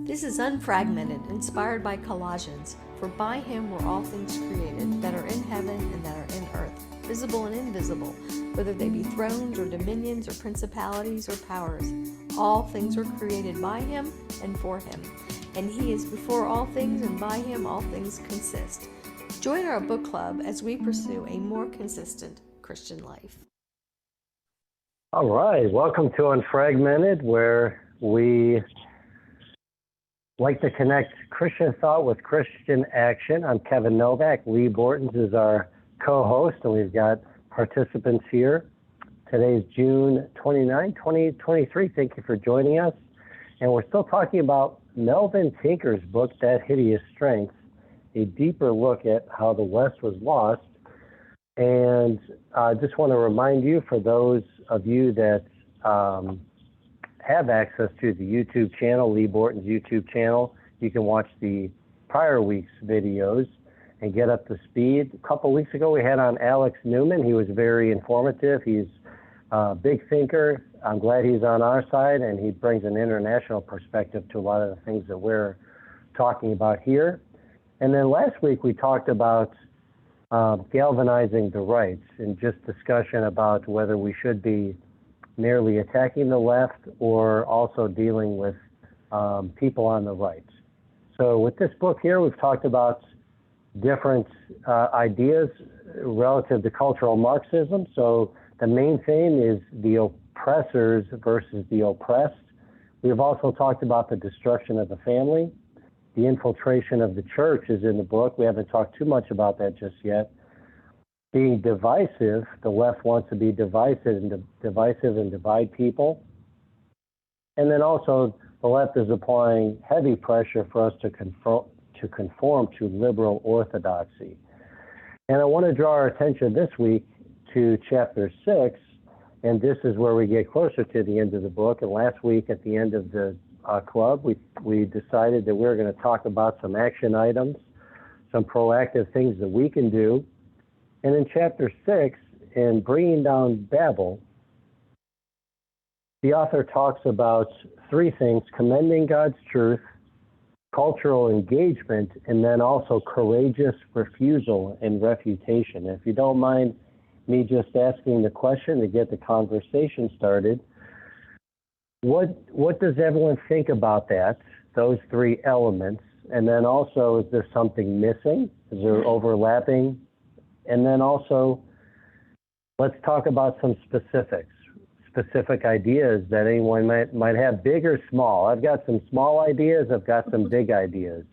This is Unfragmented, inspired by Colossians. For by him were all things created, that are in heaven and that are in earth, visible and invisible, whether they be thrones or dominions or principalities or powers. All things were created by him and for him. And he is before all things, and by him all things consist. Join our book club as we pursue a more consistent Christian life. All right, welcome to Unfragmented, where we like to connect Christian thought with Christian action. I'm Kevin Novak. Leigh Bortons is our co-host, and we've got participants here. Today's June 29, 2023. Thank you for joining us. And we're still talking about Melvin Tinker's book, That Hideous Strength, a deeper look at how the West was lost. And I just want to remind you, for those of you that have access to the YouTube channel, Leigh Bortons' YouTube channel, you can watch the prior week's videos and get up to speed. A couple weeks ago, we had on Alex Newman. He was very informative. He's a big thinker. I'm glad he's on our side, and he brings an international perspective to a lot of the things that we're talking about here. And then last week, we talked about galvanizing the rights, and just discussion about whether we should be merely attacking the left or also dealing with people on the right. So with this book here, we've talked about different ideas relative to cultural Marxism. So the main theme is the oppressors versus the oppressed. We've also talked about the destruction of the family. The infiltration of the church is in the book. We haven't talked too much about that just yet. Being divisive, the left wants to be divisive and divide people. And then also, the left is applying heavy pressure for us to conform to liberal orthodoxy. And I want to draw our attention this week to chapter 6, and this is where we get closer to the end of the book. And last week, at the end of the club, we decided that we were going to talk about some action items, some proactive things that we can do. And in chapter 6, in Bringing Down Babel, the author talks about three things: commending God's truth, cultural engagement, and then also courageous refusal and refutation. If you don't mind me just asking the question to get the conversation started, what does everyone think about that, those three elements? And then also, is there something missing? Is there overlapping? And then also, let's talk about some specific ideas that anyone might have, big or small. I've got some small ideas, I've got some big ideas.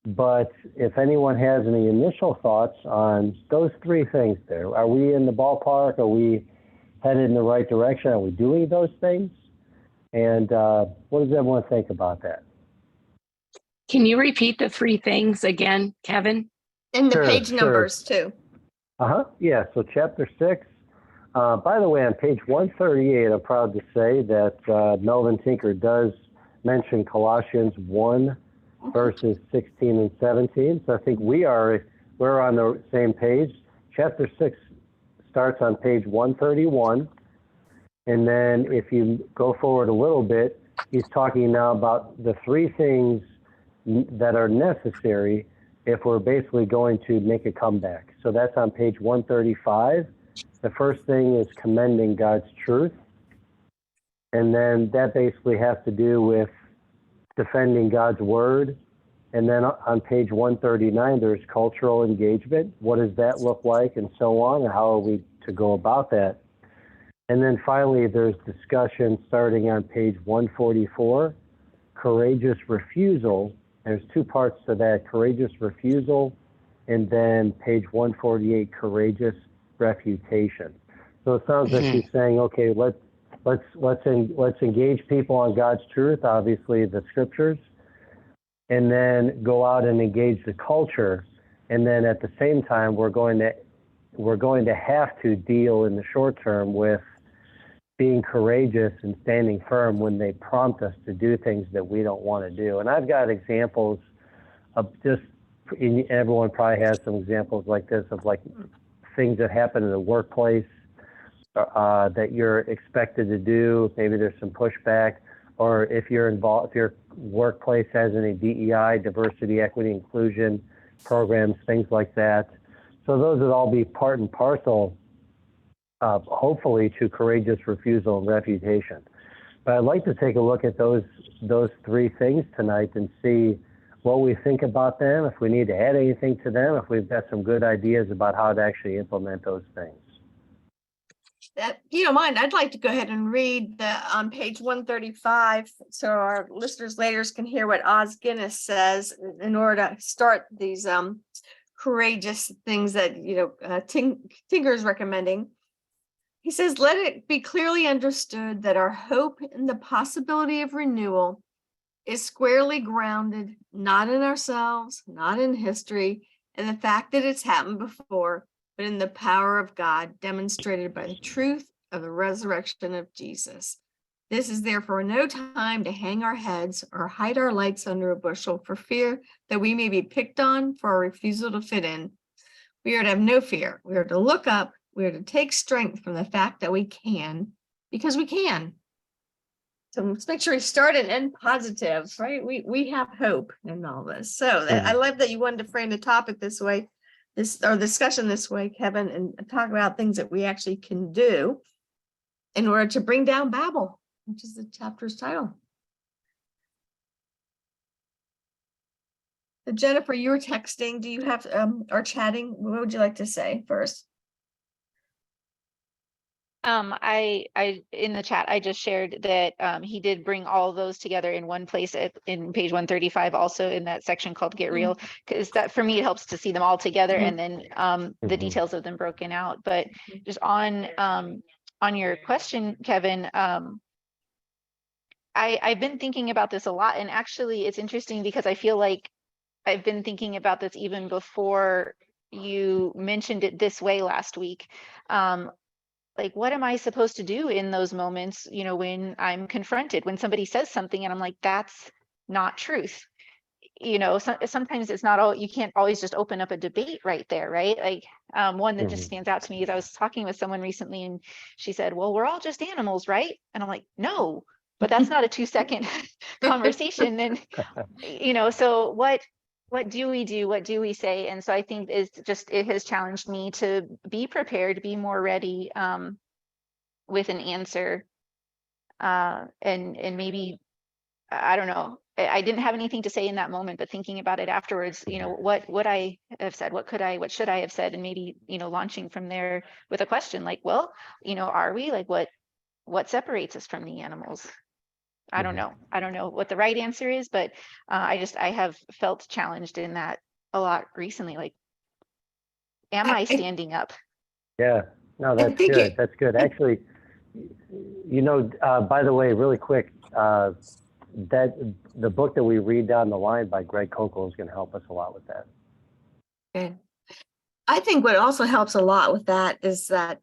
But if anyone has any initial thoughts on those three things there, are we in the ballpark? Are we headed in the right direction? Are we doing those things? And what does everyone think about that? Can you repeat the three things again, Kevin? And the page numbers, too. Yeah, so chapter 6. By the way, on page 138, I'm proud to say that Melvin Tinker does mention Colossians 1, verses 16 and 17. So I think we're on the same page. Chapter 6 starts on page 131. And then if you go forward a little bit, he's talking now about the three things that are necessary if we're basically going to make a comeback. So that's on page 135. The first thing is commending God's truth. And then that basically has to do with defending God's word. And then on page 139, there's cultural engagement. What does that look like, and so on, and how are we to go about that? And then finally, there's discussion starting on page 144, courageous refusal. There's two parts to that: courageous refusal, and then page 148, courageous refutation. So it sounds like she's saying, okay, let's engage people on God's truth, obviously the scriptures, and then go out and engage the culture. And then at the same time, we're going to have to deal in the short term with being courageous and standing firm when they prompt us to do things that we don't want to do. And I've got examples of everyone probably has some examples like this, of like things that happen in the workplace that you're expected to do. Maybe there's some pushback. or if you're involved, if your workplace has any DEI, diversity, equity, inclusion programs, things like that. So those would all be part and parcel, hopefully, to courageous refusal and refutation. But I'd like to take a look at those three things tonight and see what we think about them, if we need to add anything to them, if we've got some good ideas about how to actually implement those things. If you don't mind, I'd like to go ahead and read on page 135 so our listeners later can hear what Oz Guinness says in order to start these courageous things that Tinker is recommending. He says, let it be clearly understood that our hope in the possibility of renewal is squarely grounded not in ourselves, not in history, and the fact that it's happened before, but in the power of God demonstrated by the truth of the resurrection of Jesus. This is therefore no time to hang our heads or hide our lights under a bushel for fear that we may be picked on for our refusal to fit in. We are to have no fear. We are to look up. We are to take strength from the fact that we can, because we can. So let's make sure we start and end positive, right? We have hope in all this. So I love that you wanted to frame the topic this way, our discussion this way, Kevin, and talk about things that we actually can do in order to bring down Babel, which is the chapter's title. So Jennifer, you were texting. Do you have or chatting? What would you like to say first? I in the chat, I just shared that he did bring all those together in one place in page 135, also in that section called Get Real, because that for me, it helps to see them all together and then the details of them broken out. But just on your question, Kevin, I've been thinking about this a lot, and actually it's interesting because I feel like I've been thinking about this even before you mentioned it this way last week. Like, what am I supposed to do in those moments, when I'm confronted, when somebody says something and I'm like, that's not truth. Sometimes it's not all, you can't always just open up a debate right there, right? Like one that just stands out to me is I was talking with someone recently and she said, well, we're all just animals, right? And I'm like, no, but that's not a 2-second conversation. And, so what do we do? What do we say? And so I think it has challenged me to be prepared, be more ready with an answer. And maybe, I don't know, I didn't have anything to say in that moment, but thinking about it afterwards, what would I have said? What should I have said? And maybe, launching from there with a question like, well, are we like, what separates us from the animals? I don't know. I don't know what the right answer is, but I have felt challenged in that a lot recently. Like, am I standing up? Yeah, no, that's good. That's good. Actually, by the way, really quick, that the book that we read down the line by Greg Kokel is going to help us a lot with that. Good. I think what also helps a lot with that is that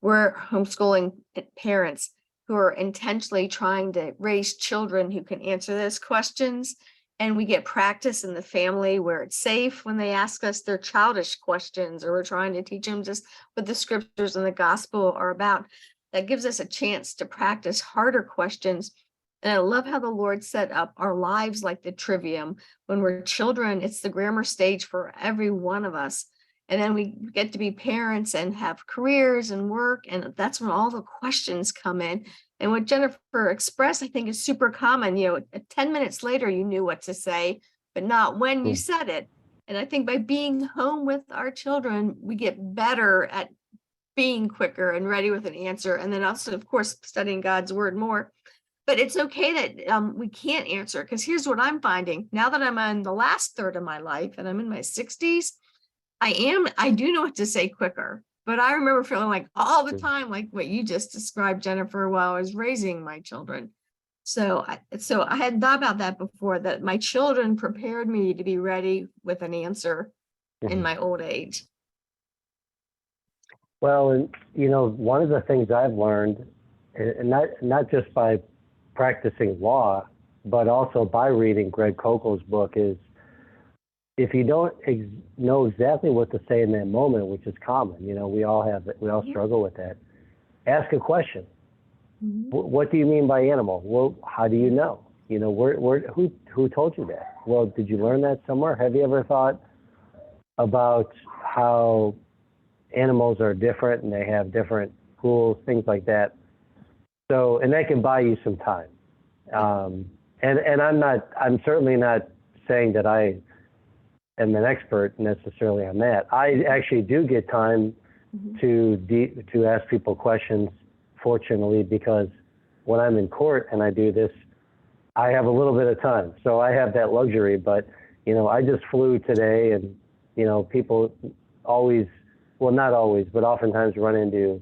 we're homeschooling parents who are intentionally trying to raise children who can answer those questions. And we get practice in the family where it's safe when they ask us their childish questions, or we're trying to teach them just what the scriptures and the gospel are about. That gives us a chance to practice harder questions. And I love how the Lord set up our lives like the trivium. When we're children, it's the grammar stage for every one of us. And then we get to be parents and have careers and work. And that's when all the questions come in. And what Jennifer expressed, I think, is super common. 10 minutes later, you knew what to say, but not when you said it. And I think by being home with our children, we get better at being quicker and ready with an answer. And then also, of course, studying God's word more. But it's okay that we can't answer, because here's what I'm finding. Now that I'm in the last third of my life and I'm in my 60s, I do know what to say quicker. But I remember feeling like all the time, like what you just described, Jennifer, while I was raising my children. So I had thought about that before, that my children prepared me to be ready with an answer in my old age. Well, and one of the things I've learned, and not just by practicing law, but also by reading Greg Kokel's book, is if you don't know exactly what to say in that moment, which is common, we all struggle with that. Ask a question. Mhm. What do you mean by animal? Well, how do you know? You know, who told you that? Well, did you learn that somewhere? Have you ever thought about how animals are different and they have different pools, things like that? So, and that can buy you some time. And I'm certainly not saying that I am an expert necessarily on that. I actually do get time to ask people questions, fortunately, because when I'm in court and I do this, I have a little bit of time. So I have that luxury, but, you know, I just flew today and, you know, people always, well, not always, but oftentimes run into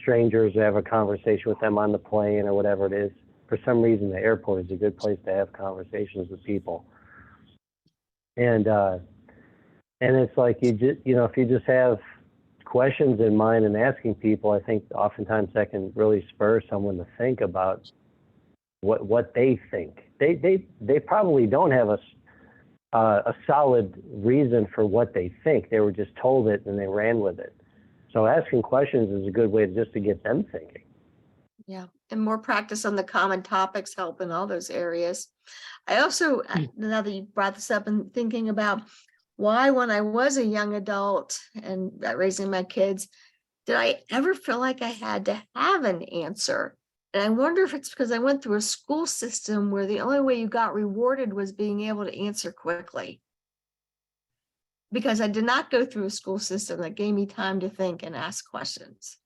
strangers or have a conversation with them on the plane or whatever it is. For some reason, the airport is a good place to have conversations with people. And it's like you just, you know, if you just have questions in mind and asking people, I think oftentimes that can really spur someone to think about what they think. They probably don't have a solid reason for what they think. They were just told it and they ran with it. So asking questions is a good way just to get them thinking. Yeah, and more practice on the common topics help in all those areas. I also, now that you brought this up, and thinking about why, when I was a young adult and raising my kids, did I ever feel like I had to have an answer? And I wonder if it's because I went through a school system where the only way you got rewarded was being able to answer quickly. Because I did not go through a school system that gave me time to think and ask questions.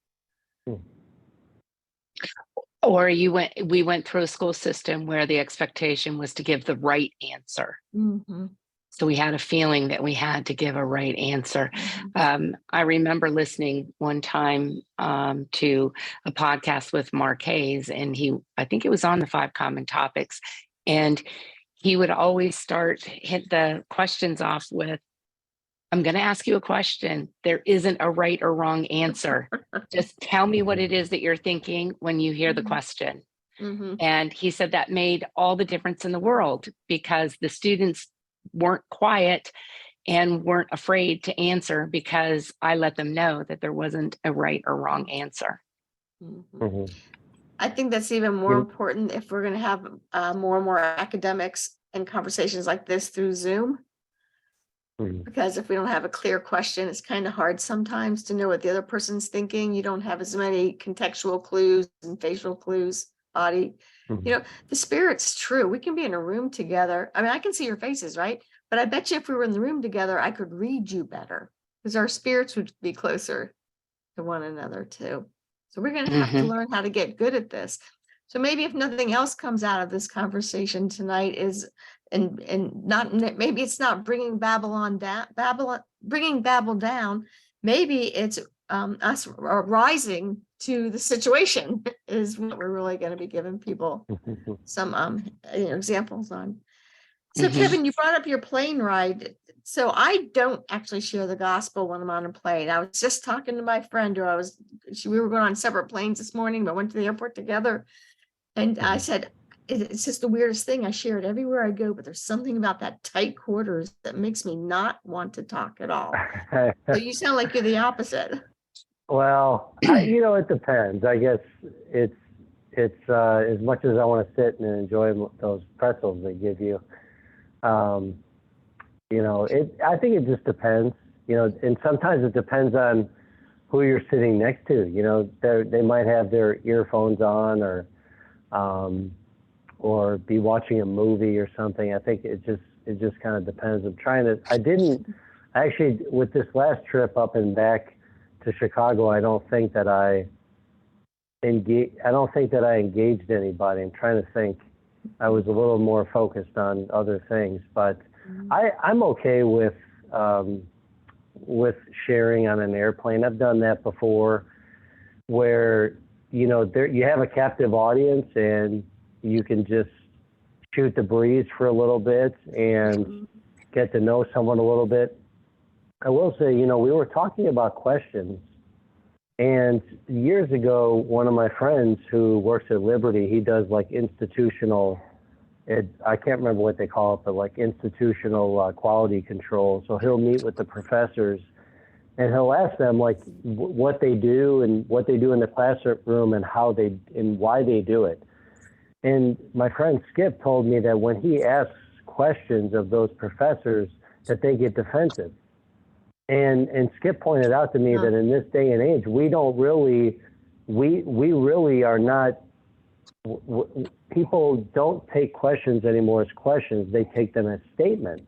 Or we went through a school system where the expectation was to give the right answer. Mm-hmm. So we had a feeling that we had to give a right answer. I remember listening one time to a podcast with Mark Hayes, and I think it was on the 5 common topics. And he would always hit the questions off with, I'm going to ask you a question. There isn't a right or wrong answer. Just tell me what it is that you're thinking when you hear the question. Mm-hmm. And he said that made all the difference in the world, because the students weren't quiet and weren't afraid to answer, because I let them know that there wasn't a right or wrong answer. Mm-hmm. I think that's even more important if we're going to have more and more academics and conversations like this through Zoom. Because if we don't have a clear question, it's kind of hard sometimes to know what the other person's thinking. You don't have as many contextual clues and facial clues, body. You know, the spirit's true. We can be in a room together. I mean, I can see your faces, right? But I bet you if we were in the room together, I could read you better, because our spirits would be closer to one another too. So we're going to have to learn how to get good at this. So maybe if nothing else comes out of this conversation tonight is, and not, maybe it's not bringing Babel down. Maybe it's us rising to the situation is what we're really going to be giving people some examples on. So Kevin, you brought up your plane ride. So I don't actually share the gospel when I'm on a plane. I was just talking to my friend who we were going on separate planes this morning, but went to the airport together. And I said, it's just the weirdest thing. I share it everywhere I go, but there's something about that tight quarters that makes me not want to talk at all. So you sound like you're the opposite. Well, it depends. I guess it's as much as I want to sit and enjoy those pretzels they give you. I think it just depends. And sometimes it depends on who you're sitting next to. They might have their earphones on or be watching a movie or something. I think it just kind of depends. Actually, with this last trip up and back to Chicago, I don't think that I engaged anybody. I'm trying to think. I was a little more focused on other things, but I'm okay with sharing on an airplane. I've done that before, where you have a captive audience and you can just shoot the breeze for a little bit and get to know someone a little bit. I will say, we were talking about questions, and years ago, one of my friends who works at Liberty, he does like institutional, I can't remember what they call it, but like institutional quality control. So he'll meet with the professors and he'll ask them like what they do and what they do in the classroom and how they and why they do it. And my friend Skip told me that when he asks questions of those professors, that they get defensive. And Skip pointed out to me that in this day and age, we really are not. People don't take questions anymore as questions; they take them as statements.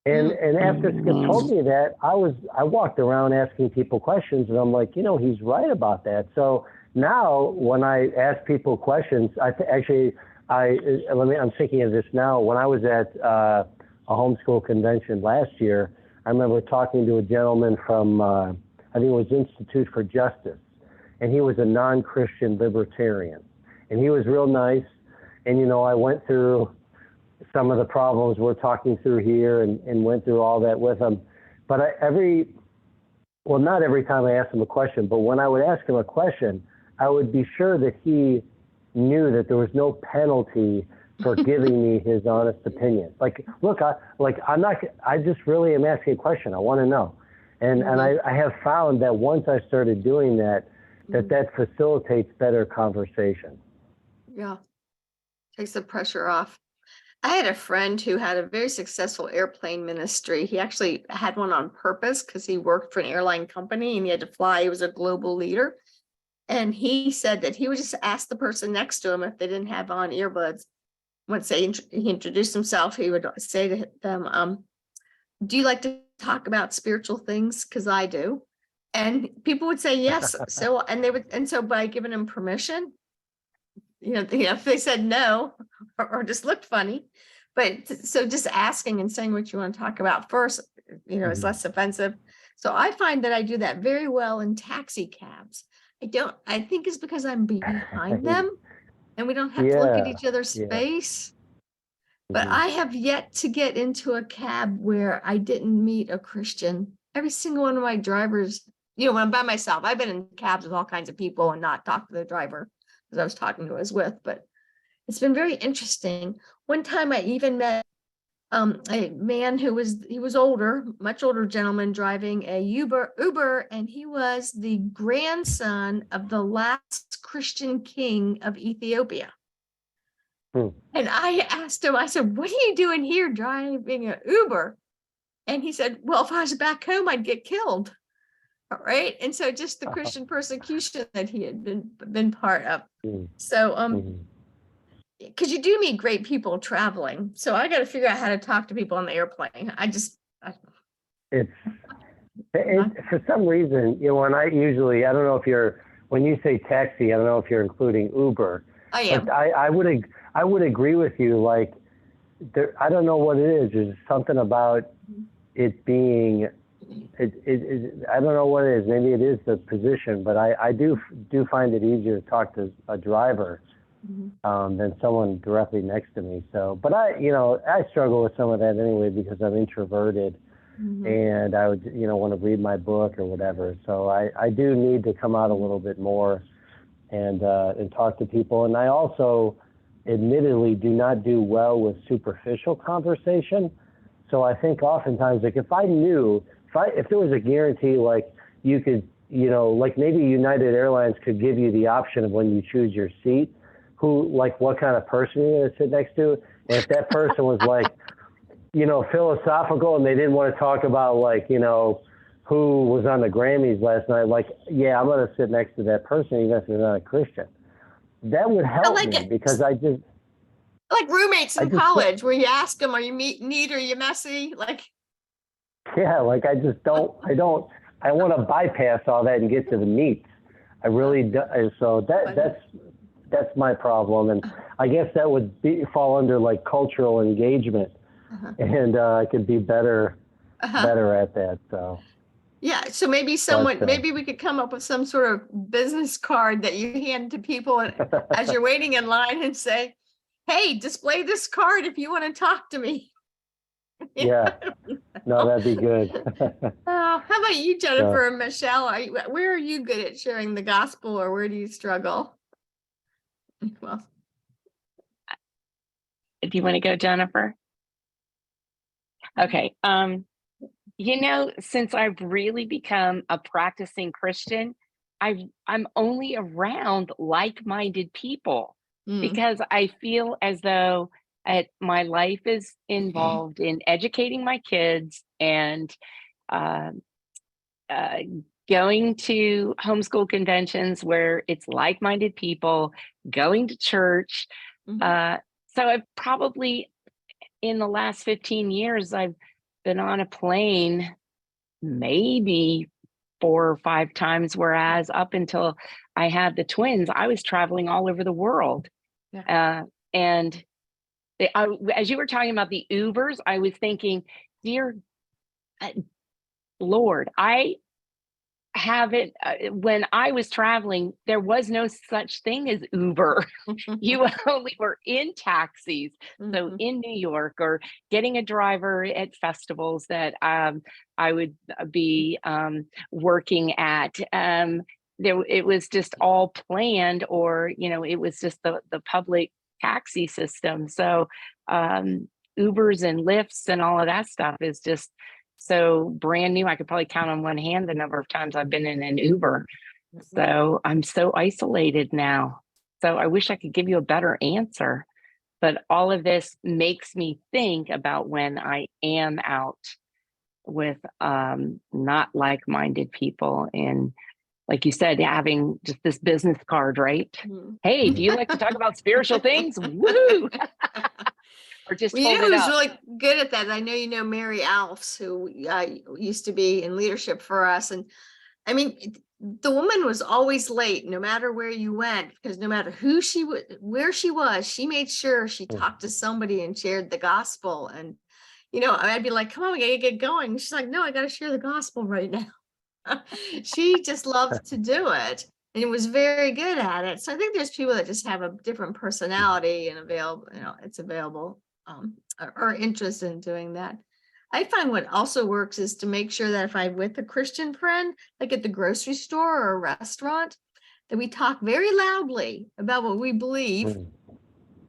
And after Skip told me that, I walked around asking people questions, and I'm like, he's right about that. So now when I ask people questions, I'm thinking of this now. When I was at a homeschool convention last year, I remember talking to a gentleman from I think it was Institute for Justice, and he was a non-Christian libertarian, and he was real nice. And I went through some of the problems we're talking through here and went through all that with him. But not every time I asked him a question, but when I would ask him a question, I would be sure that he knew that there was no penalty for giving me his honest opinion. Like, look, I just really am asking a question. I want to know. And I have found that once I started doing that facilitates better conversation. Yeah. Takes the pressure off. I had a friend who had a very successful airplane ministry. He actually had one on purpose because he worked for an airline company and he had to fly. He was a global leader. And he said that he would just ask the person next to him if they didn't have on earbuds. Once he introduced himself, he would say to them, do you like to talk about spiritual things? Because I do. And people would say yes. So by giving him permission, if they said no or just looked funny, but so just asking and saying what you want to talk about first, is less offensive. So I find that I do that very well in taxi cabs. I think it's because I'm behind them and we don't have to look at each other's face. But I have yet to get into a cab where I didn't meet a Christian. Every single one of my drivers, when I'm by myself, I've been in cabs with all kinds of people and not talked to the driver because I was talking who I was with, but it's been very interesting. One time I even met a man who was older, much older gentleman driving a Uber, and he was the grandson of the last Christian king of Ethiopia. And I asked him, I said, what are you doing here driving an Uber? And he said, well, if I was back home, I'd get killed. All right. And so just the Christian persecution that he had been part of. So, because you do meet great people traveling. So I got to figure out how to talk to people on the airplane. It's for some reason, when I don't know when you say taxi, I don't know if you're including Uber. I am. But I would agree with you. Like, I don't know what it is. There's something about it being, I don't know what it is. Maybe it is the position, but I do find it easier to talk to a driver than someone directly next to me. So, but I struggle with some of that anyway because I'm introverted and I would, want to read my book or whatever. So I do need to come out a little bit more and talk to people. And I also admittedly do not do well with superficial conversation. So I think oftentimes, like if there was a guarantee, like you could, like maybe United Airlines could give you the option of when you choose your seat, what kind of person you're going to sit next to. And if that person was like, philosophical and they didn't want to talk about who was on the Grammys last night, I'm going to sit next to that person even if they're not a Christian. That would help me because I just like roommates in college where you ask them, are you neat or are you messy? I want to bypass all that and get to the meat. I really do. So that's my problem. And I guess that would fall under cultural engagement and I could be better at that. So. Yeah, so maybe maybe we could come up with some sort of business card that you hand to people as you're waiting in line and say, hey, display this card if you want to talk to me. Yeah, no, that'd be good. How about you, Jennifer and Michelle? Where are you good at sharing the gospel or where do you struggle? Well, do you want to go, Jennifer? Okay. Since I've really become a practicing Christian, I'm only around like-minded people Mm. because I feel as though my life is involved in educating my kids and uh, uh, going to homeschool conventions where it's like-minded people, going to church. Mhm. Uh, so I've probably in the last 15 years, I've been on a plane maybe 4 or 5 times, whereas up until I had the twins, I was traveling all over the world. Yeah. And as you were talking about the Ubers, I was thinking, dear Lord, I haven't, when I was traveling, there was no such thing as Uber. You only were in taxis. So Mhm. in New York, or getting a driver at festivals that I would be working at. It was just all planned, or it was just the public taxi system. So Ubers and Lyfts and all of that stuff is just so brand new. I could probably count on one hand the number of times I've been in an Uber. So I'm so isolated now. So I wish I could give you a better answer, but all of this makes me think about when I am out with not like-minded people, and like you said, having just this business card, right? Mhm. Hey, do you like to talk about spiritual things? Woo! Or just Well, you hold know it who's up. really good at that? I know you know Mary Alfs, who used to be in leadership for us. And I mean, the woman was always late, no matter where you went, because no matter where she was, she made sure she talked to somebody and shared the gospel. And, I'd be like, come on, we gotta get going. She's like, no, I gotta share the gospel right now. She just loved to do it and was very good at it. So I think there's people that just have a different personality and it's available or interest in doing that. I find what also works is to make sure that if I'm with a Christian friend, like at the grocery store or a restaurant, that we talk very loudly about what we believe,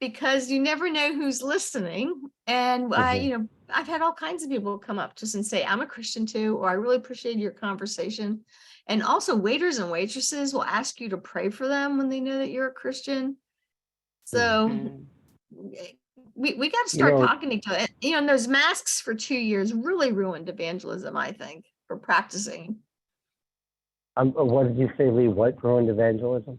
because you never know who's listening. And I've had all kinds of people come up just and say, I'm a Christian too, or I really appreciate your conversation. And also waiters and waitresses will ask you to pray for them when they know that you're a Christian. So Mm. we got to You start know, talking to each other. And those masks for 2 years really ruined evangelism, I think, for practicing. what did you say, Lee? What ruined evangelism?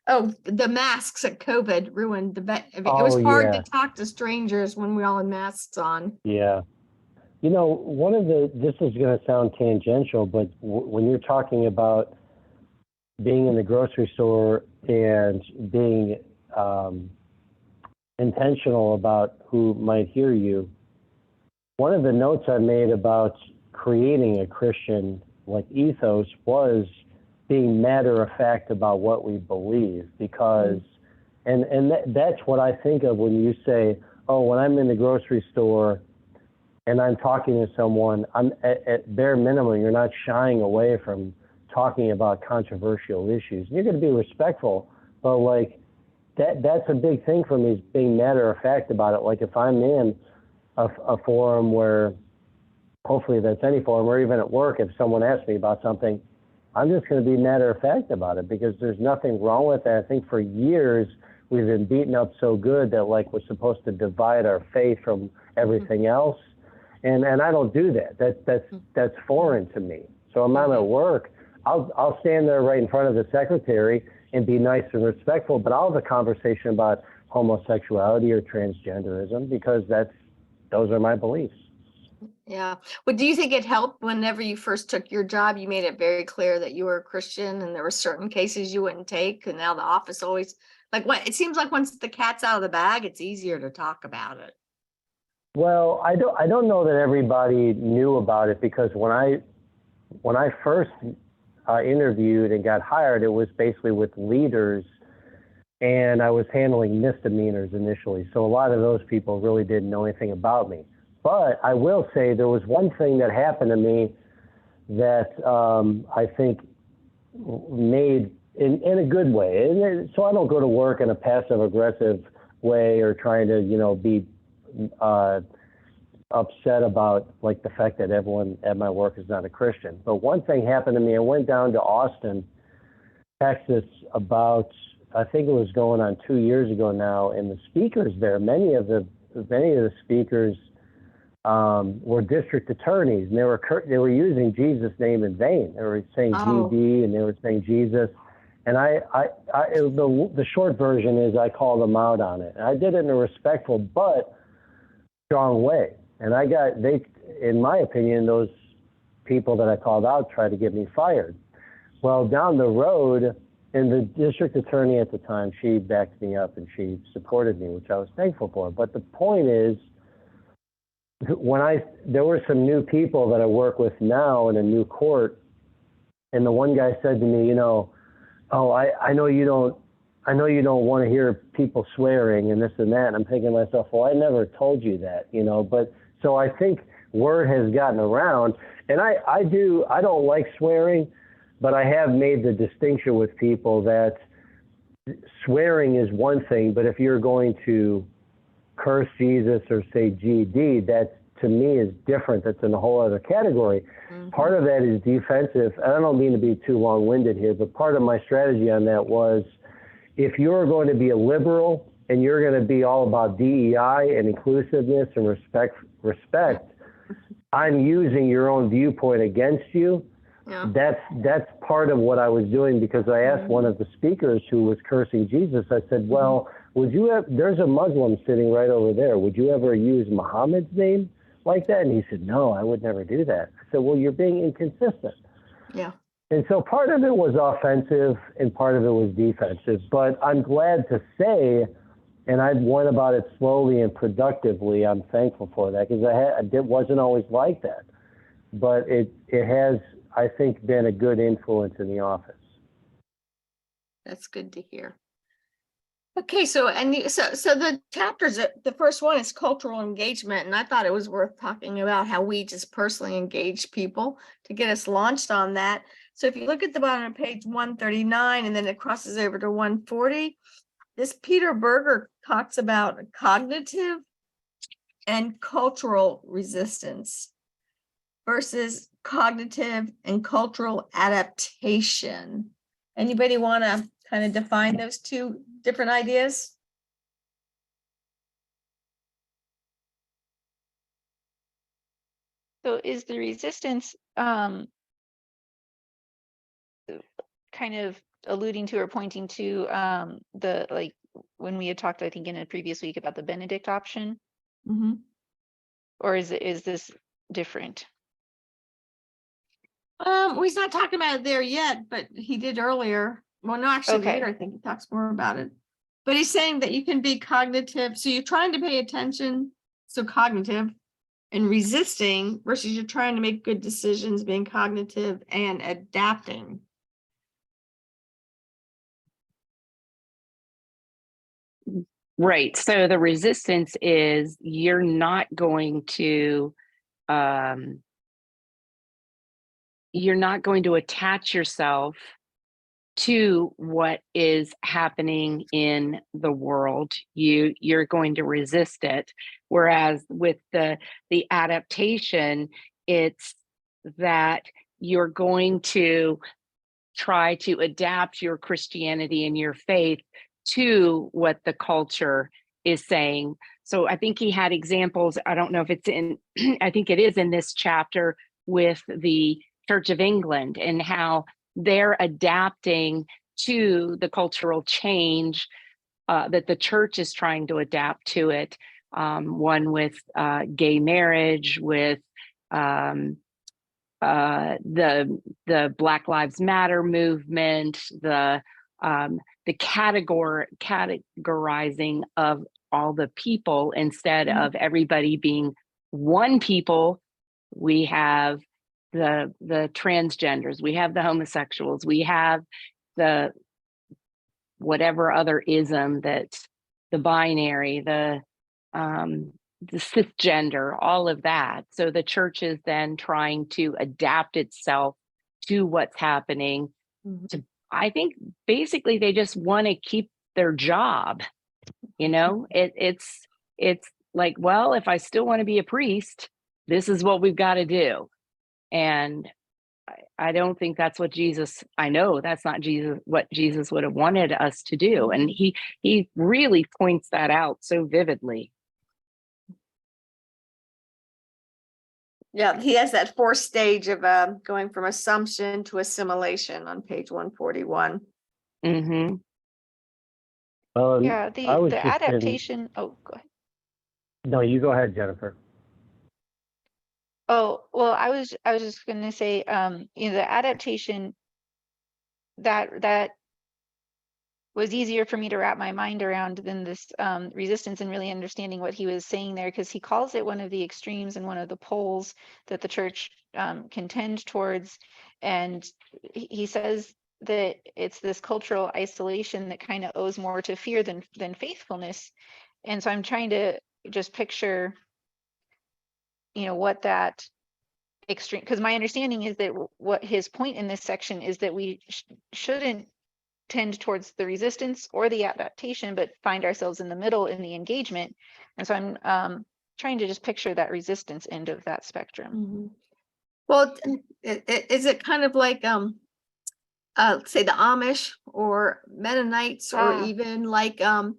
Oh, the masks at COVID ruined it was Oh, hard yeah, to talk to strangers when we all had masks on. yeah. This is going to sound tangential, but when you're talking about being in the grocery store and being intentional about who might hear you, one of the notes I made about creating a Christian ethos was being matter of fact about what we believe, because that's what I think of when you say, oh, when I'm in the grocery store and I'm talking to someone, I'm at bare minimum, you're not shying away from talking about controversial issues. You're going to be respectful, but that's a big thing for me, is being matter of fact about it. Like if I'm in a forum where, hopefully that's any forum, or even at work, if someone asks me about something, I'm just going to be matter of fact about it, because there's nothing wrong with that. I think for years we've been beaten up so good that we're supposed to divide our faith from everything else, and I don't do that. That's foreign to me. So I'm at work, I'll stand there right in front of the secretary and be nice and respectful, but I'll have a conversation about homosexuality or transgenderism, because those are my beliefs. Yeah. Well, do you think it helped whenever you first took your job? You made it very clear that you were a Christian and there were certain cases you wouldn't take. And now the office always, it seems like once the cat's out of the bag, it's easier to talk about it. Well, I don't know that everybody knew about it, because when I first interviewed and got hired, it was basically with leaders, and I was handling misdemeanors initially. So a lot of those people really didn't know anything about me. But I will say there was one thing that happened to me that I think made in a good way. So I don't go to work in a passive aggressive way or trying to be upset about like the fact that everyone at my work is not a Christian. But one thing happened to me. I went down to Austin, Texas about, I think it was going on 2 years ago now, and the speakers there, many of the speakers were district attorneys, and they were using Jesus' name in vain. They were saying GD, and they were saying Jesus. And the short version is I called them out on it. And I did it in a respectful but strong way. And in my opinion, those people that I called out tried to get me fired. Well, down the road, and the district attorney at the time, she backed me up and she supported me, which I was thankful for. But the point is, there were some new people that I work with now in a new court, and the one guy said to me, I know you don't want to hear people swearing and this and that. And I'm thinking to myself, well, I never told you that, but so I think word has gotten around, and I don't like swearing, but I have made the distinction with people that swearing is one thing, but if you're going to curse Jesus or say GD, that to me is different. That's in a whole other category. Mm-hmm. Part of that is defensive. And I don't mean to be too long-winded here, but part of my strategy on that was, if you're going to be a liberal and you're going to be all about DEI and inclusiveness and respect, I'm using your own viewpoint against you. Yeah. That's part of what I was doing, because I asked one of the speakers who was cursing Jesus, I said, well, there's a Muslim sitting right over there. Would you ever use Muhammad's name like that? And he said, no, I would never do that. I said, well, you're being inconsistent. Yeah. And so part of it was offensive and part of it was defensive. But I'm glad to say, and I went about it slowly and productively, I'm thankful for that, because it wasn't always like that. But it has, I think, been a good influence in the office. That's good to hear. Okay, so the chapters, the first one is cultural engagement, and I thought it was worth talking about how we just personally engage people to get us launched on that. So if you look at the bottom of page 139 and then it crosses over to 140, this Peter Berger talks about cognitive and cultural resistance versus cognitive and cultural adaptation. Anybody want to kind of define those two different ideas? So is the resistance kind of alluding to or pointing to the, like when we had talked, I think in a previous week, about the Benedict option? Mm-hmm. Or is this different? He's not talking about it there yet, but he did earlier. Well, no, actually later, I think he talks more about it. But he's saying that you can be cognitive. So you're trying to pay attention, so cognitive, and resisting, versus you're trying to make good decisions, being cognitive and adapting. Right. So the resistance is you're not going to attach yourself to what is happening in the world. You're going to resist it. Whereas with the adaptation, it's that you're going to try to adapt your Christianity and your faith to what the culture is saying. So I think he had examples. I don't know if it's in, I think it is in this chapter with the Church of England and how they're adapting to the cultural change that the church is trying to adapt to it. One with gay marriage, with the Black Lives Matter movement, the categorizing of all the people instead of everybody being one people. We have the transgenders, we have the homosexuals, we have the whatever other ism, that the binary, the cisgender, all of that. So the church is then trying to adapt itself to what's happening. I think basically they just want to keep their job. It's like, well, if I still want to be a priest, this is what we've got to do. And I don't think that's what Jesus, I know that's not Jesus, what Jesus would have wanted us to do. And he really points that out so vividly. Yeah, he has that fourth stage of going from assumption to assimilation on page 141. Mm-hmm. Well, Yeah, I was the just in, adaptation. Oh, go ahead. no, you go ahead, Jennifer. Oh, well, I was just gonna say, the adaptation that was easier for me to wrap my mind around than this resistance, and really understanding what he was saying there, because he calls it one of the extremes and one of the poles that the church can tend towards. And he says that it's this cultural isolation that kind of owes more to fear than faithfulness. And so I'm trying to just picture, what that extreme, because my understanding is that what his point in this section is that we shouldn't tend towards the resistance or the adaptation, but find ourselves in the middle in the engagement. And so I'm trying to just picture that resistance end of that spectrum. Mm-hmm. Well, is it kind of like say the Amish or Mennonites, or even like that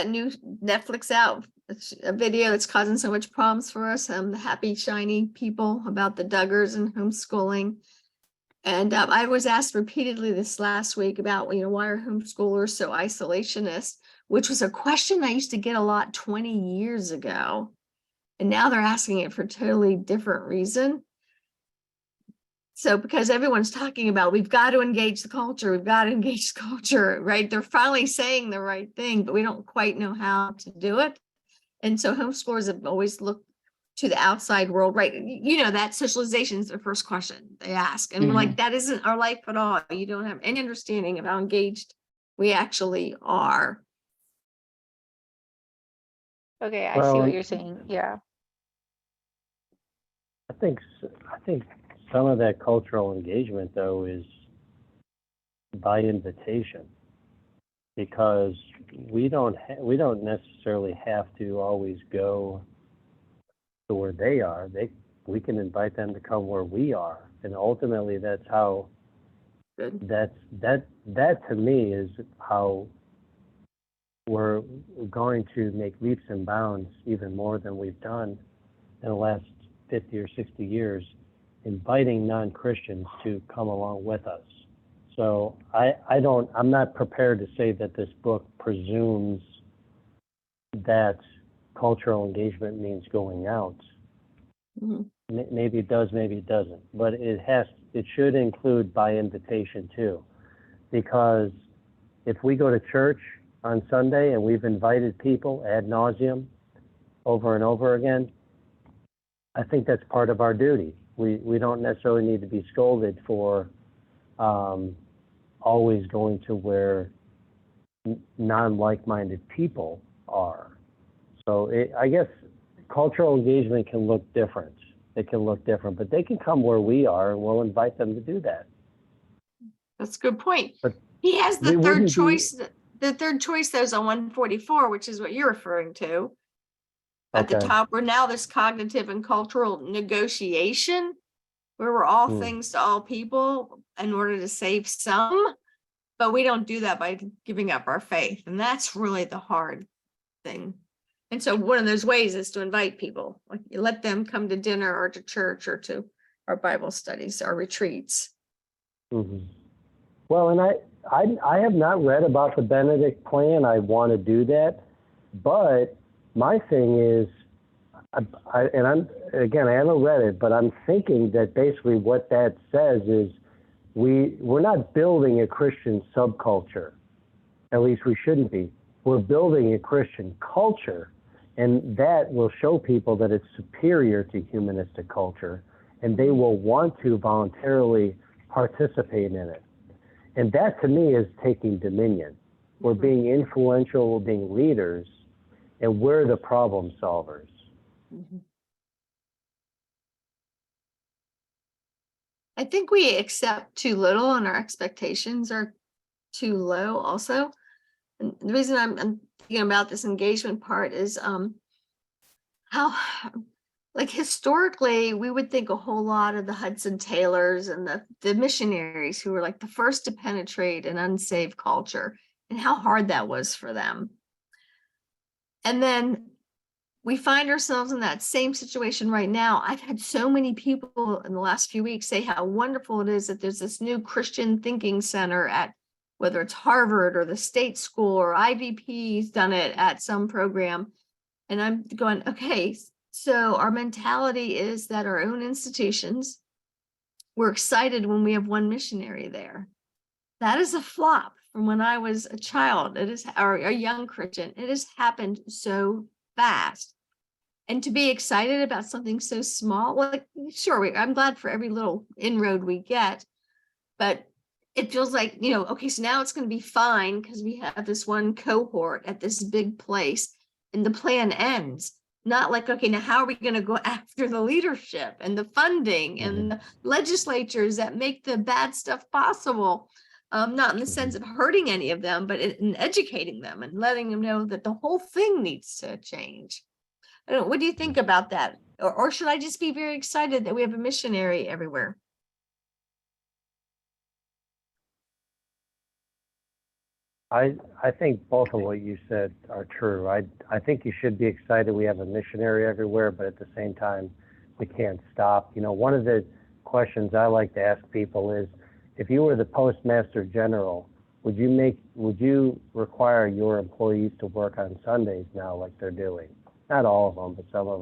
new Netflix out a video that's causing so much problems for us, the happy shiny people about the Duggars and homeschooling. And I was asked repeatedly this last week about, why are homeschoolers so isolationist, which was a question I used to get a lot 20 years ago. And now they're asking it for a totally different reason. So because everyone's talking about, we've got to engage the culture, right? They're finally saying the right thing, but we don't quite know how to do it. And so homeschoolers have always looked to the outside world, right? That socialization is the first question they ask. And we're like, that isn't our life at all. You don't have any understanding of how engaged we actually are. Okay, I see what you're saying. Yeah. I think some of that cultural engagement, though, is by invitation, because we don't necessarily have to always go to where they are. We can invite them to come where we are, and ultimately that's how. Good. That to me is how we're going to make leaps and bounds even more than we've done in the last 50 or 60 years, inviting non-Christians to come along with us. So I'm not prepared to say that this book presumes that cultural engagement means going out. Mm-hmm. Maybe it does, maybe it doesn't, but it should include by invitation too, because if we go to church on Sunday and we've invited people ad nauseum over and over again, I think that's part of our duty. We don't necessarily need to be scolded for always going to where non-like-minded people are. So I guess cultural engagement can look different. It can look different, but they can come where we are, and we'll invite them to do that. That's a good point. But he has the third choice. The third choice that is on 144, which is what you're referring to. At the top, where now there's cognitive and cultural negotiation, where we're all things to all people in order to save some, but we don't do that by giving up our faith. And that's really the hard thing. And so one of those ways is to invite people, like you let them come to dinner or to church or to our Bible studies, our retreats. Mm-hmm. Well, and I have not read about the Benedict plan. I want to do that, but my thing is, I haven't read it, but I'm thinking that basically what that says is we're not building a Christian subculture. At least we shouldn't be. We're building a Christian culture, and that will show people that it's superior to humanistic culture, and they will want to voluntarily participate in it. And that to me is taking dominion. We're being influential, we're being leaders, and we're the problem solvers. Mm-hmm. I think we accept too little and our expectations are too low also. And the reason I'm thinking about this engagement part is how, like historically, we would think a whole lot of the Hudson Taylors and the missionaries who were like the first to penetrate an unsaved culture and how hard that was for them. And then we find ourselves in that same situation right now. I've had so many people in the last few weeks say how wonderful it is that there's this new Christian thinking center at whether it's Harvard or the state school or IVP's done it at some program. And I'm going, okay, so our mentality is that our own institutions, we're excited when we have one missionary there. That is a flop from when I was a child. It is, or a young Christian. It has happened so fast. And to be excited about something so small, like, sure, I'm glad for every little inroad we get, but it feels like, okay, so now it's going to be fine because we have this one cohort at this big place and the plan ends. Not like, okay, now how are we going to go after the leadership and the funding and the legislatures that make the bad stuff possible? Not in the sense of hurting any of them, but in educating them and letting them know that the whole thing needs to change. I don't know, what do you think about that? Or should I just be very excited that we have a missionary everywhere? I think both of what you said are true. I think you should be excited we have a missionary everywhere, but at the same time, we can't stop. One of the questions I like to ask people is, if you were the Postmaster General, would you require your employees to work on Sundays now like they're doing? Not all of them, but some of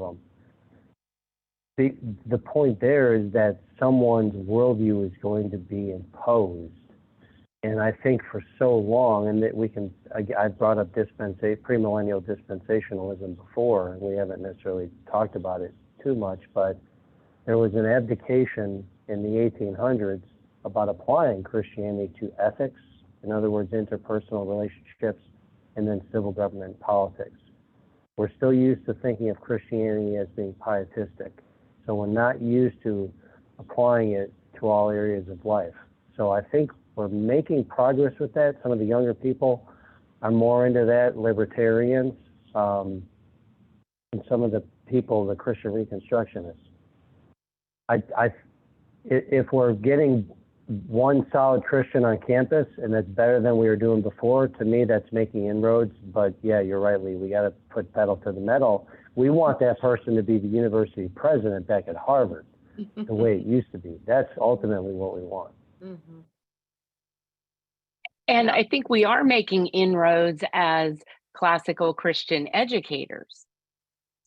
them. The point there is that someone's worldview is going to be imposed. And I think for so long, and that I've brought up premillennial dispensationalism before, and we haven't necessarily talked about it too much, but there was an abdication in the 1800s about applying Christianity to ethics, in other words, interpersonal relationships, and then civil government politics. We're still used to thinking of Christianity as being pietistic, so we're not used to applying it to all areas of life. So I think we're making progress with that. Some of the younger people are more into that, libertarians, and some of the people, the Christian Reconstructionists. If we're getting one solid Christian on campus and that's better than we were doing before, to me that's making inroads. But yeah, you're right, Leigh, we got to put pedal to the metal. We want that person to be the university president back at Harvard, the way it used to be. That's ultimately what we want. Mm-hmm. And I think we are making inroads as classical Christian educators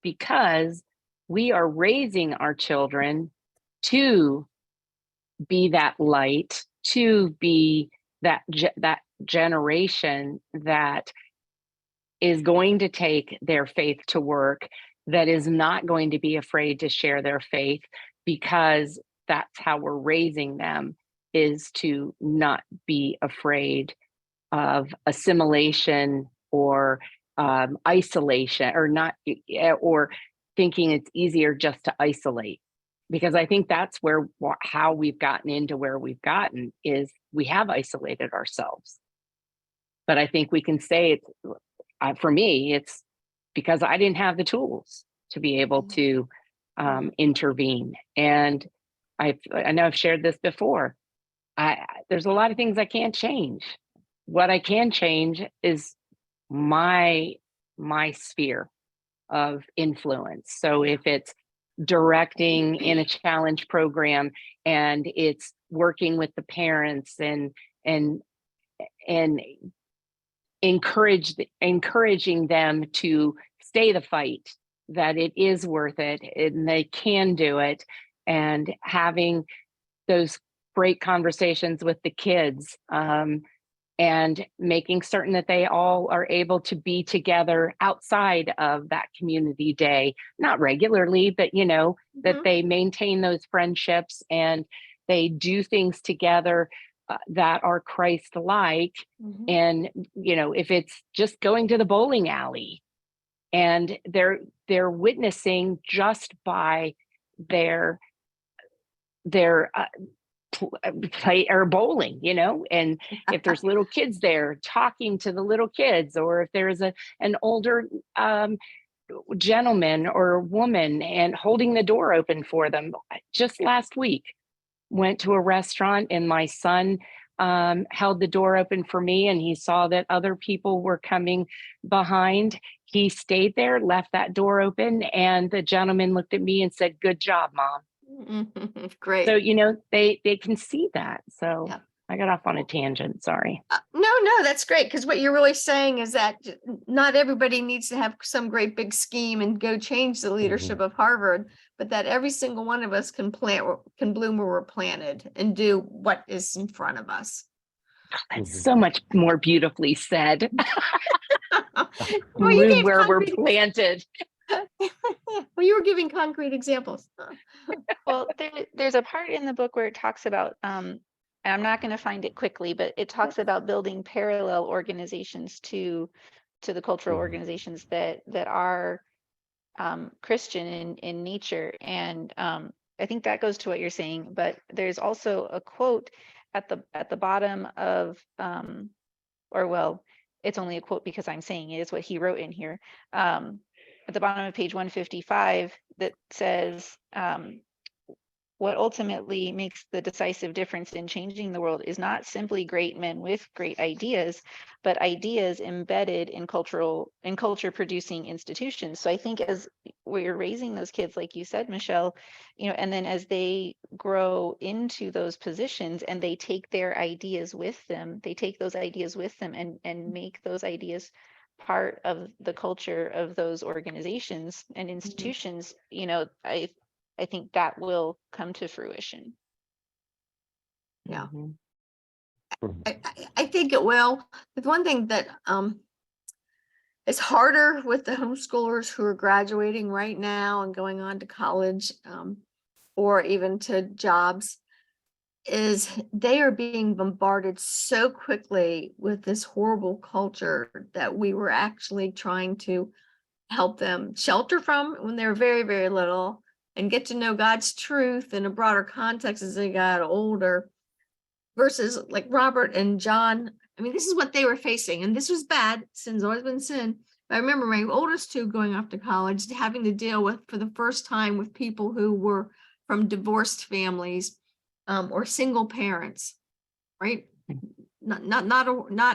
because we are raising our children to be that light, to be that generation that is going to take their faith to work, that is not going to be afraid to share their faith, because that's how we're raising them, is to not be afraid of assimilation or isolation, or thinking it's easier just to isolate. Because I think that's how we've gotten into where we've gotten, is we have isolated ourselves. But I think we can say, for me, it's because I didn't have the tools to be able to intervene. And I know I've shared this before. There's a lot of things I can't change. What I can change is my sphere of influence. So if it's directing in a challenge program and it's working with the parents and encouraging them to stay the fight, that it is worth it and they can do it, and having those great conversations with the kids, and making certain that they all are able to be together outside of that community day, not regularly, but that they maintain those friendships and they do things together that are Christ-like. And if it's just going to the bowling alley, and they're witnessing just by their play or bowling, and if there's little kids there, talking to the little kids, or if there's an older gentleman or woman and holding the door open for them. Just last week, went to a restaurant and my son held the door open for me, and he saw that other people were coming behind. He stayed there, left that door open, and the gentleman looked at me and said, "Good job, Mom." Great. So, they can see that. So Yeah. I got off on a tangent. Sorry. No, that's great. Because what you're really saying is that not everybody needs to have some great big scheme and go change the leadership of Harvard, but that every single one of us can bloom where we're planted and do what is in front of us. That's so much more beautifully said. Well, you Bloom gave where we're concrete, planted. well, you were giving concrete examples. Well, there's a part in the book where it talks about, and I'm not going to find it quickly, but it talks about building parallel organizations to the cultural organizations that are Christian in nature. And I think that goes to what you're saying. But there's also a quote at the bottom of, or well, it's only a quote because I'm saying it is what he wrote in here. At the bottom of page 155 that says, what ultimately makes the decisive difference in changing the world is not simply great men with great ideas, but ideas embedded in culture producing institutions. So I think as we're raising those kids, like you said, Michelle, and then as they grow into those positions and they take their ideas with them, and make those ideas part of the culture of those organizations and institutions, I think that will come to fruition. Yeah. Mhm. I think it will. The one thing that is harder with the homeschoolers who are graduating right now and going on to college or even to jobs is they are being bombarded so quickly with this horrible culture that we were actually trying to help them shelter from when they were very, very little and get to know God's truth in a broader context as they got older, versus like Robert and John. I mean, this is what they were facing, and this was bad. Sin's always been sin. I remember my oldest two going off to college, having to deal with, for the first time, with people who were from divorced families or single parents, right? Not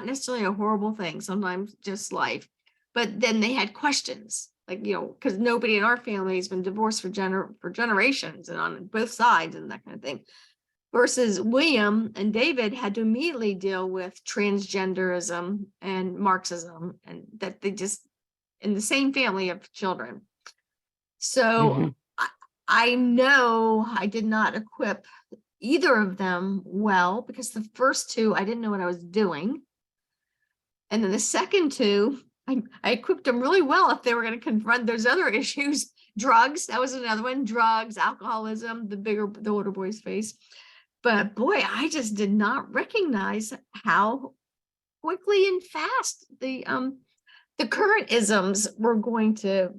necessarily a horrible thing, sometimes just life. But then they had questions, like, because nobody in our family has been divorced for generations and on both sides and that kind of thing. Versus William and David had to immediately deal with transgenderism and Marxism, and that they just in the same family of children. So I know I did not equip either of them well, because the first two, I didn't know what I was doing. And then the second two, I equipped them really well if they were going to confront those other issues. Drugs, that was another one. Drugs, alcoholism, the older boys face. But boy, I just did not recognize how quickly and fast the current isms were going to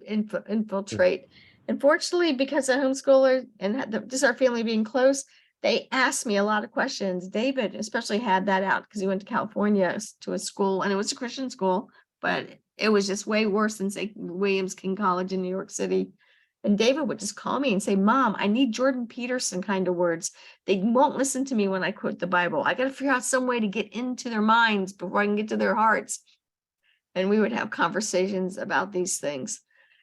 infiltrate. Unfortunately, because of homeschooler and just our family being close, they asked me a lot of questions. David especially had that out because he went to California to a school, and it was a Christian school, but it was just way worse than, say, Williams King College in New York City. And David would just call me and say, "Mom, I need Jordan Peterson kind of words. They won't listen to me when I quote the Bible. I got to figure out some way to get into their minds before I can get to their hearts." And we would have conversations about these things.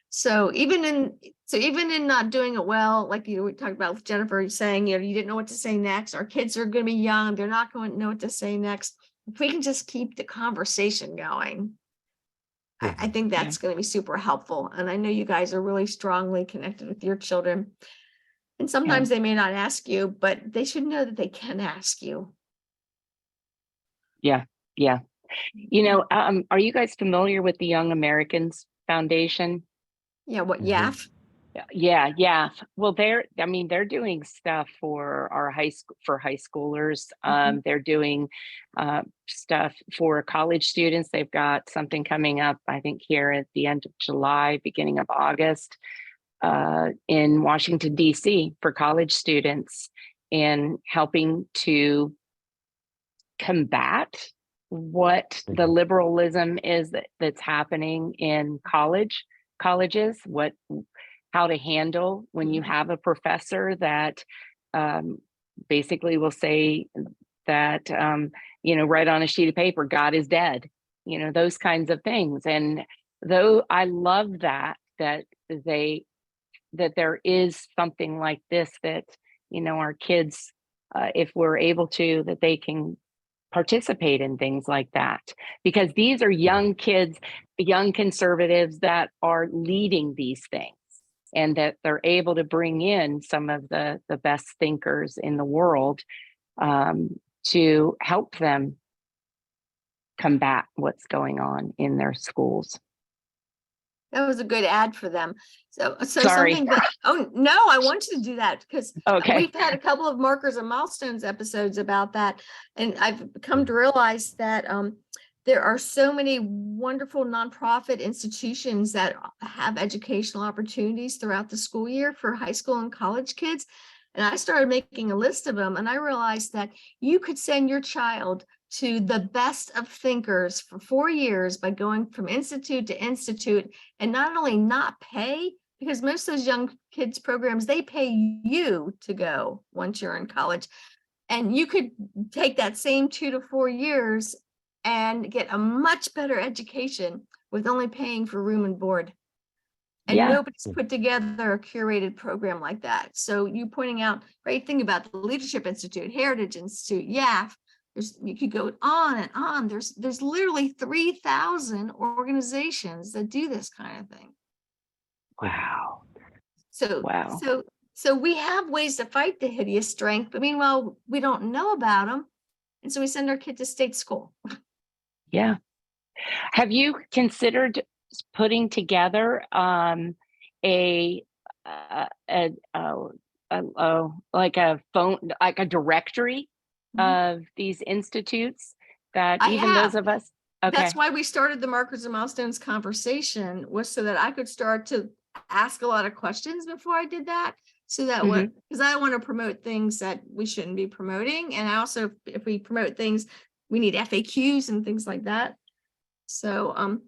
So even in not doing it well, like we talked about with Jennifer saying, you didn't know what to say next. Our kids are going to be young; they're not going to know what to say next. If we can just keep the conversation going, I think that's going to be super helpful. And I know you guys are really strongly connected with your children. And sometimes they may not ask you, but they should know that they can ask you. Yeah. Are you guys familiar with the Young Americans Foundation? Yeah, what, YAF? Yeah. Well, they're doing stuff for our high schoolers. They're doing stuff for college students. They've got something coming up, I think, here at the end of July, beginning of August, in Washington, D.C. for college students, and helping to combat what the liberalism is that's happening in college colleges, how to handle when you have a professor that basically will say that, write on a sheet of paper, God is dead, those kinds of things. And though I love that there is something like this that, our kids, if we're able to, that they can participate in things like that, because these are young kids, young conservatives that are leading these things, and that they're able to bring in some of the best thinkers in the world to help them combat what's going on in their schools. That was a good ad for them. So Sorry. something that, oh no, I want you to do that, because Okay. we've had a couple of markers and milestones episodes about that. And I've come to realize that there are so many wonderful nonprofit institutions that have educational opportunities throughout the school year for high school and college kids. And I started making a list of them, and I realized that you could send your child to the best of thinkers for 4 years by going from institute to institute, and not only not pay, because most of those young kids programs, they pay you to go once you're in college. And you could take that same 2 to 4 years and get a much better education with only paying for room and board. And Yeah. nobody's put together a curated program like that. So you pointing out, great thing about the Leadership Institute, Heritage Institute, YAF, you could go on and on. There's literally 3,000 organizations that do this kind of thing. Wow. So we have ways to fight the hideous strength, but meanwhile, we don't know about them. And so we send our kid to state school. Yeah. Have you considered putting together like a phone, like a directory of these institutes that those of us? Okay. That's why we started the Markers and Milestones conversation, was so that I could start to ask a lot of questions before I did that. So that because I don't want to promote things that we shouldn't be promoting. And I also, if we promote things, we need FAQs and things like that. So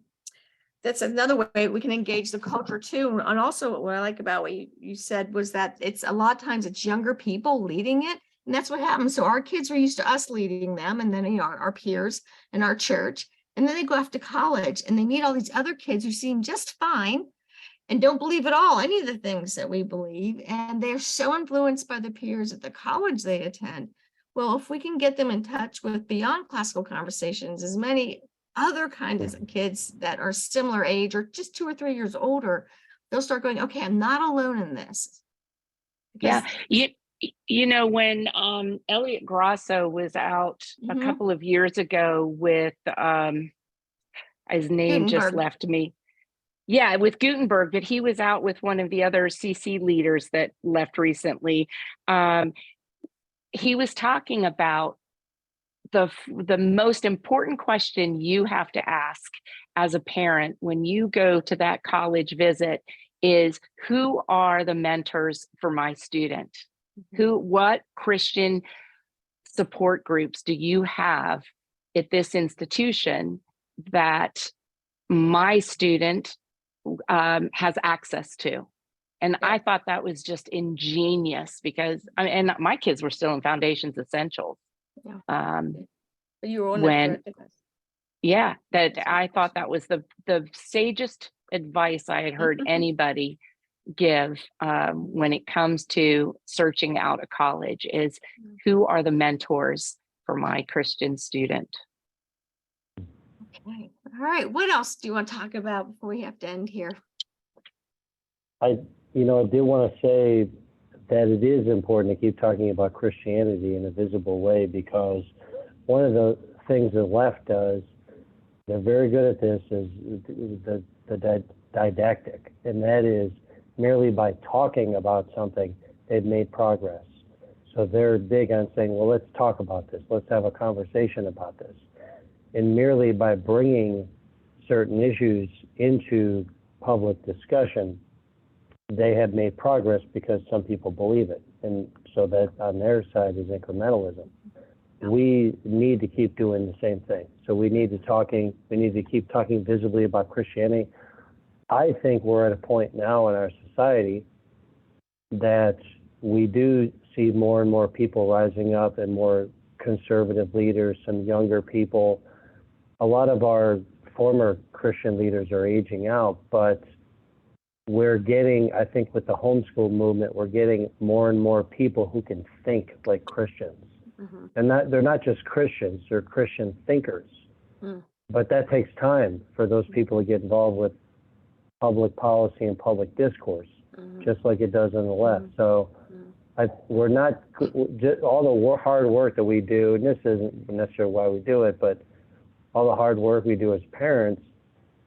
that's another way we can engage the culture too. And also what I like about what you said was that it's a lot of times it's younger people leading it. And that's what happens. So our kids were used to us leading them, and then our peers and our church. And then they go off to college and they meet all these other kids who seem just fine and don't believe at all any of the things that we believe. And they're so influenced by the peers at the college they attend. Well, if we can get them in touch with beyond classical conversations, as many other kinds of kids that are similar age or just 2 or 3 years older, they'll start going, okay, I'm not alone in this. Yeah. When Elliot Grosso was out a couple of years ago with his name just left me. Yeah, with Gutenberg, but he was out with one of the other CC leaders that left recently. He was talking about the most important question you have to ask as a parent when you go to that college visit is, who are the mentors for my student? What Christian support groups do you have at this institution that my student has access to? And I thought that was just ingenious, because and my kids were still in Foundations Essentials. But you were on that I thought that was the sagest advice I had heard anybody give when it comes to searching out a college is, who are the mentors for my Christian student? Okay. All right. What else do you want to talk about before we have to end here? I do want to say that it is important to keep talking about Christianity in a visible way, because one of the things the left does, they're very good at this, is the didactic, and that is merely by talking about something, they've made progress. So they're big on saying, well, let's talk about this. Let's have a conversation about this. And merely by bringing certain issues into public discussion, they have made progress because some people believe it. And so that on their side is incrementalism. We need to keep doing the same thing. So we need to keep talking visibly about Christianity. I think we're at a point now in our society that we do see more and more people rising up and more conservative leaders, some younger people. A lot of our former Christian leaders are aging out, but we're getting, I think with the homeschool movement, we're getting more and more people who can think like Christians. Mm-hmm. And they're not just Christians, they're Christian thinkers. Mm. But that takes time for those people to get involved with public policy and public discourse, just like it does on the left. So we're not, all the hard work that we do, and this isn't necessarily why we do it, but all the hard work we do as parents,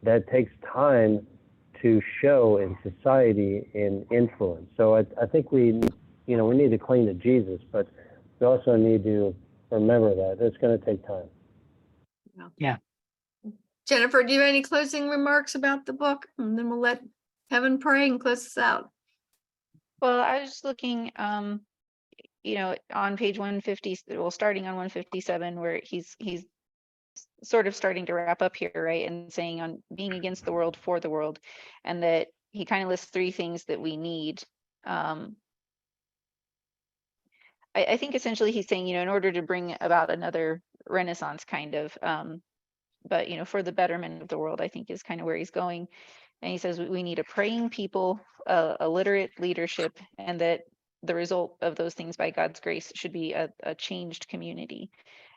that takes time to show in society in influence. So I think we need to cling to Jesus, but we also need to remember that it's going to take time. Yeah. Jennifer, do you have any closing remarks about the book? And then we'll let Kevin pray and close us out. Well, I was just looking, on page 150, well, starting on 157, where he's sort of starting to wrap up here, right? And saying on being against the world for the world, and that he kind of lists three things that we need. I think essentially he's saying, in order to bring about another Renaissance kind of, but for the betterment of the world, I think is kind of where he's going. And he says we need a praying people, a literate leadership, and that the result of those things by God's grace should be a changed community.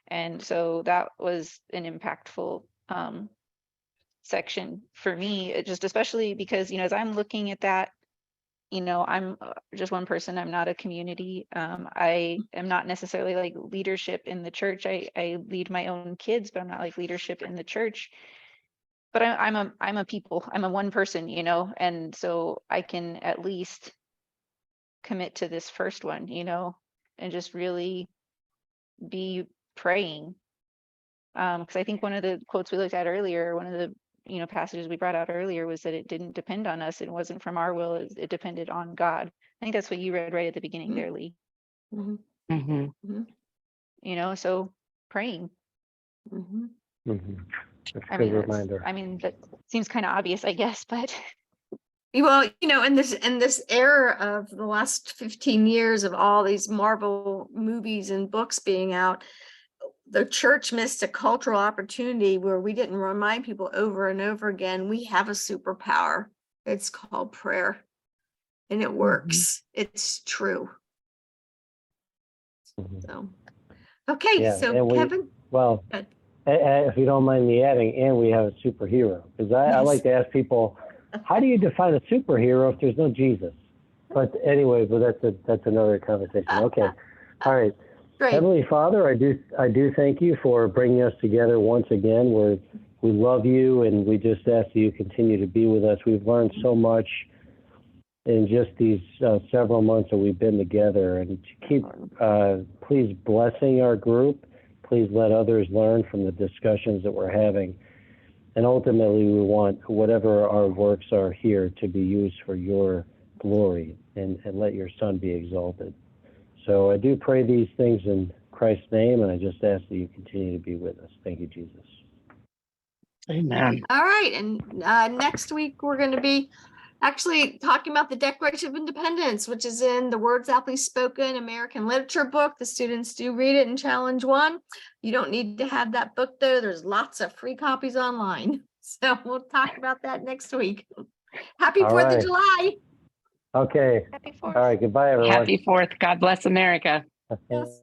And so that was an impactful section for me, just especially because, as I'm looking at that, I'm just one person. I'm not a community. I am not necessarily like leadership in the church. I lead my own kids, but I'm not like leadership in the church. But I'm a people. I'm a one person, and so I can at least commit to this first one, and just really be praying. Because I think one of the quotes we looked at earlier, one of the passages we brought out earlier, was that it didn't depend on us. It wasn't from our will. It depended on God. I think that's what you read right at the beginning there, Leigh. Mm-hmm. Mm-hmm. So praying. Mm-hmm. Mm-hmm. That's a I good mean, reminder. that seems kind of obvious, I guess, but Well, in this era of the last 15 years of all these Marvel movies and books being out, the church missed a cultural opportunity where we didn't remind people over and over again, we have a superpower. It's called prayer, and it works. It's true. Mhm. So, okay, Yeah, so and Kevin. well, Good. if you don't mind me adding, and we have a superhero, because I Yes. like to ask people, how do you define a superhero if there's no Jesus? But anyway, that's another conversation. Okay, all right. Great. Heavenly Father, I do thank you for bringing us together once again. We love you, and we just ask that you continue to be with us. We've learned so much in just these several months that we've been together, and to keep please blessing our group. Please let others learn from the discussions that we're having. And ultimately, we want whatever our works are here to be used for your glory, and let your Son be exalted. So I do pray these things in Christ's name, and I just ask that you continue to be with us. Thank you, Jesus. Amen. All right, and next week we're going to be actually talking about the Declaration of Independence, which is in the Words Aptly Spoken American Literature book. The students do read it in Challenge 1. You don't need to have that book, though. There's lots of free copies online. So we'll talk about that next week. Happy All 4th right. of July. Okay. Happy All 4th. right. Goodbye, everyone. Happy 4th. God bless America. Yes.